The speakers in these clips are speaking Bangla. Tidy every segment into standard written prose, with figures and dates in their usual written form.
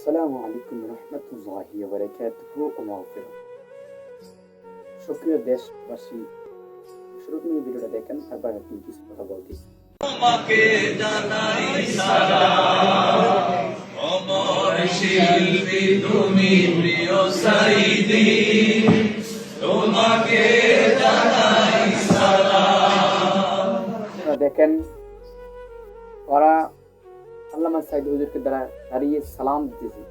আসসালামু আলাইকুম রহমতুল্লাহি ওয়া বারাকাতুহু ওয়া মাগফিরাহ। সুপ্রিয় দেশবাসী, শুরু নিয়ে ভিডিওটা দেখেন, তারপর আপনি কিছু কথা বলতেছি। তোমাকে জানাই সালাম, অমর শিল্পী তুমি প্রিয় সাইদি, তোমাকে জানাই সালাম। দেখেন, ওরা আল্লামা সাইদ হুজুরকে দ্বারা দাঁড়িয়ে সালাম দিতেছে,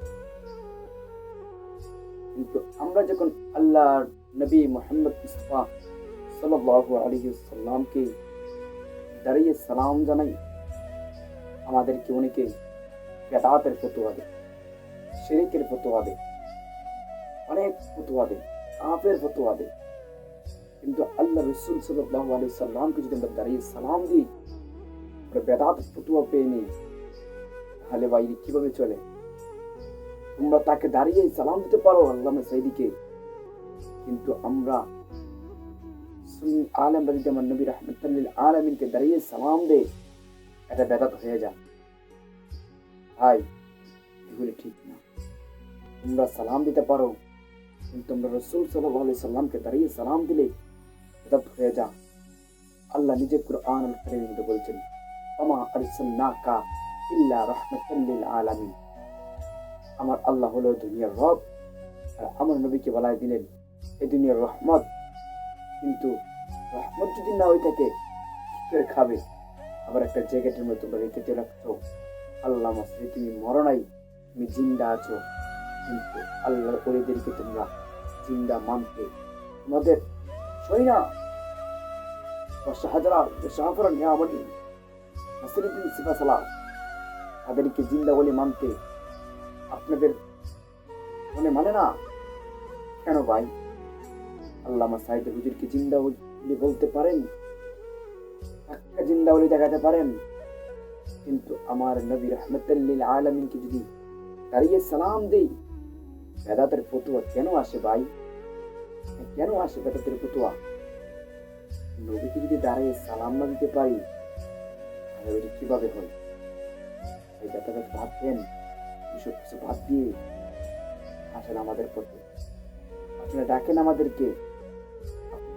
কিন্তু আমরা যখন আল্লাহর নবী মুহাম্মদ মুস্তাফা সাল্লাল্লাহু আলাইহি ওয়াসাল্লামকে দাঁড়িয়ে সালাম জানাই, আমাদেরকে অনেকে বেদাতের ফতোয়া দেয়, শিরকের ফতোয়া দেয়, অনেক ফতোয়া দেয়, কাফের ফতোয়া দেয়। কিন্তু আল্লাহ রাসূল সাল্লাল্লাহু আলাইহি ওয়াসাল্লামকে যদি আমরা দাঁড়িয়ে সালাম দিই, আমরা বেদাতের ফতোয়া পেয়ে নিই, তাহলে ভাই কিভাবে চলে? তোমরা তাকে দাঁড়িয়ে সালাম দিতে পারো আল্লামা সাইদিকে, কিন্তু আমরা সুন্নি আলেমরা যদি আমার নবী রাহমাতুল লিল আলামিনকে দাঁড়িয়ে সালাম দেয়, এটা বেদাত হয়ে যায়। ভাই, এগুলি ঠিক না। তোমরা সালাম দিতে পারো, কিন্তু তোমরা রাসূল সাল্লাল্লাহু আলাইহি সাল্লামকে দাঁড়িয়ে সালাম দিলে বেদাত হয়ে যায়। আল্লাহ নিজে কুরআনুল কারীমের মধ্যে বলছেন, ওমা আরসালনাকা ইল্লা রাহমাতাল লিল আলামিন। আমার আল্লাহ হলো দুনিয়ার রব, আর আমার নবীকে বলাই দিলেন এই দুনিয়ার রহমত। কিন্তু রহমত যদি না হয়ে থাকে, ফের খাবে। আবার একটা জ্যাকেটের মধ্যে তোমরা রেখে রাখছো, আল্লাহ মাসে তুমি মরো নাই, তুমি জিন্দা আছো, কিন্তু আল্লাহর ওলিদেরকে তোমরা জিন্দা মানতে তোমাদের সই না। তাদেরকে জিন্দা বলে মানতে আপনাদের মানে না কেন ভাই? আল্লামা সাইদ হুজুরকে জিন্দা বলে বলতে পারেন, জিন্দা বলে দেখাতে পারেন, কিন্তু আমার নবী রাহমাতুল লিল আলামিনকে যদি দাঁড়িয়ে সালাম দেই, বেদাতের ফতোয়া কেন আসে ভাই? কেন আসে বেদাতের ফতোয়া? নবীকে যদি দাঁড়িয়ে সালাম না দিতে পারি, তাহলে ওইটা কিভাবে হয়? এই বেদাত ভাববেন, এসব কিছু বাদ দিয়ে আসেন আমাদের পথে। আপনারা ডাকেন আমাদেরকে,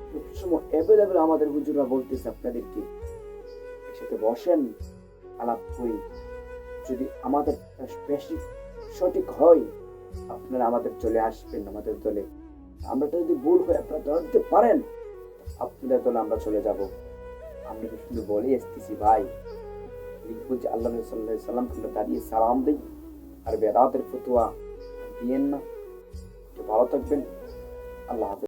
সবসময় অ্যাভেলেবেল আমাদের হুজুররা বলতেছে আপনাদেরকে, একসাথে বসেন, আলাপ করি। যদি আমাদের বেশি সঠিক হয়, আপনারা আমাদের চলে আসবেন আমাদের দলে। আমরা যদি ভুল হয় আপনারা ধরতে পারেন, আপনাদের দলে আমরা চলে যাব। আমরা কিন্তু বলে এসতেছি ভাই, লিখবো যে আল্লাহ সাল্লাল্লাহু আলাইহি ওয়াসাল্লাম আমরা দাঁড়িয়ে সালাম দিই, আর বেদাতের ফতোয়া দিয়েন না। ভালো থাকবেন, আল্লাহ হাফেজ।